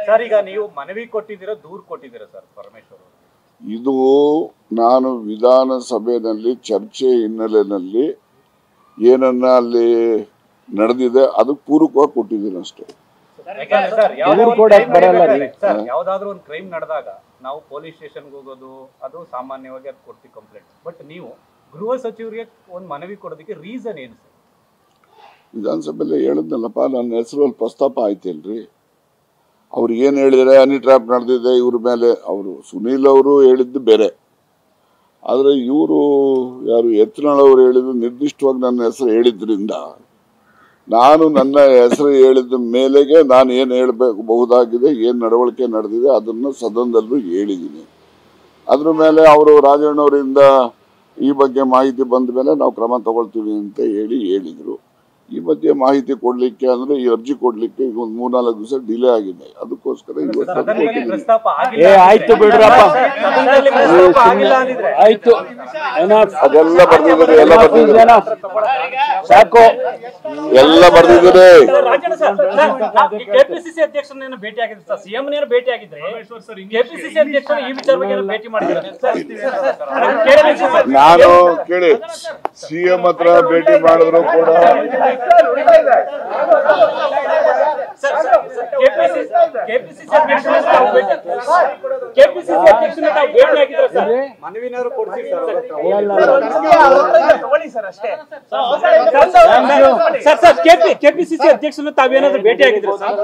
Sir ಈಗ ನೀವು ಮನವಿ ಕೊಟ್ಟಿದ್ದೀರಾ, ದೂರು ಕೊಟ್ಟಿದ್ದೀರಾ ಸರ್ ಪರಮೇಶ್ವರ್? ಇದು ನಾನು ವಿಧಾನಸಭೆಯಲ್ಲಿ ಚರ್ಚೆ ಹಿನ್ನೆಲೆಯಲ್ಲಿ ಏನನ್ನ ಅಲ್ಲಿ ನಡೆದಿದೆ ಅದಕ್ಕೆ ಪೂರಕವಾಗಿ ಕೊಟ್ಟಿದ್ದೀನಿ ಅಷ್ಟೇ. ಯಾವ್ದಾದ್ರು ಒಂದು ಕ್ರೈಮ್ ನಡೆದಾಗ ನಾವು ಪೊಲೀಸ್ ಸ್ಟೇಷನ್ಗೆ ಹೋಗೋದು ಅದು ಸಾಮಾನ್ಯವಾಗಿ ಅದು ಕೊಡ್ತೀವಿ ಕಂಪ್ಲೇಂಟ್. ಬಟ್ ನೀವು ಗೃಹ ಸಚಿವರಿಗೆ ಒಂದು ಮನವಿ ಕೊಡೋದಕ್ಕೆ ರೀಸನ್ ಏನು ಸರ್? ವಿಧಾನಸಭೆಯಲ್ಲಿ ಹೇಳಿದ್ನಲ್ಲಪ್ಪ, ನನ್ನ ಹೆಸರಲ್ಲಿ ಪ್ರಸ್ತಾಪ ಆಯ್ತಲ್ರಿ. ಅವ್ರು ಏನು ಹೇಳಿದರೆ ಹನಿ ಟ್ರ್ಯಾಪ್ ನಡೆದಿದೆ ಇವ್ರ ಮೇಲೆ, ಅವರು ಸುನೀಲ್ ಅವರು ಹೇಳಿದ್ದು ಬೇರೆ, ಆದರೆ ಇವರು ಯಾರು ಯತ್ನಾಳ್ ಅವರು ಹೇಳಿದ್ದು ನಿರ್ದಿಷ್ಟವಾಗಿ ನನ್ನ ಹೆಸರು ಹೇಳಿದ್ರಿಂದ ನಾನು ನನ್ನ ಹೆಸರು ಹೇಳಿದ ಮೇಲೆಗೆ ನಾನು ಏನು ಹೇಳಬಹುದಾಗಿದೆ, ಏನು ನಡವಳಿಕೆ ನಡೆದಿದೆ ಅದನ್ನು ಸದನದಲ್ಲೂ ಹೇಳಿದ್ದೀನಿ. ಅದ್ರ ಮೇಲೆ ಅವರು ರಾಜಣ್ಣವರಿಂದ ಈ ಬಗ್ಗೆ ಮಾಹಿತಿ ಬಂದ ಮೇಲೆ ನಾವು ಕ್ರಮ ತಗೊಳ್ತೀವಿ ಅಂತ ಹೇಳಿದ್ರು. ಈ ಮಧ್ಯೆ ಮಾಹಿತಿ ಕೊಡ್ಲಿಕ್ಕೆ ಅಂದ್ರೆ ಈ ಅರ್ಜಿ ಕೊಡ್ಲಿಕ್ಕೆ ಈಗ ಒಂದು 3-4 ದಿವಸ ಡಿಲೇ ಆಗಿದೆ. ಅದಕ್ಕೋಸ್ಕರ ಆಯ್ತು ಬಿಡ್ರಪ್ಪ, ಆಯ್ತು ಅದೆಲ್ಲ ಬರ್ದಿದ್ದಾರೆ, ಸಾಕು ಎಲ್ಲ ಬರ್ದಿದ್ದಾರೆ. ಕೆಪಿಸಿಸಿ ಅಧ್ಯಕ್ಷರನ್ನ ಭೇಟಿ ಆಗಿದ್ರು ಸರ್, ಸಿಎಂ ಭೇಟಿ ಆಗಿದ್ರೆ ಕೆಪಿಸಿಸಿ ಅಧ್ಯಕ್ಷರು ಈ ವಿಚಾರ ಬಗ್ಗೆ ಭೇಟಿ ಮಾಡಿದ್ದಾರೆ. ನಾನು ಕೇಳಿ ಸಿಎಂ ಹತ್ರ ಭೇಟಿ ಮಾಡಿದ್ರು ಕೂಡ ಕೆಪಿಸಿಸಿ ಅಧ್ಯಕ್ಷರನ್ನ ತಾವೇನಾದ್ರೂ ಭೇಟಿ ಆಗಿದ್ರೆ ಸರ್?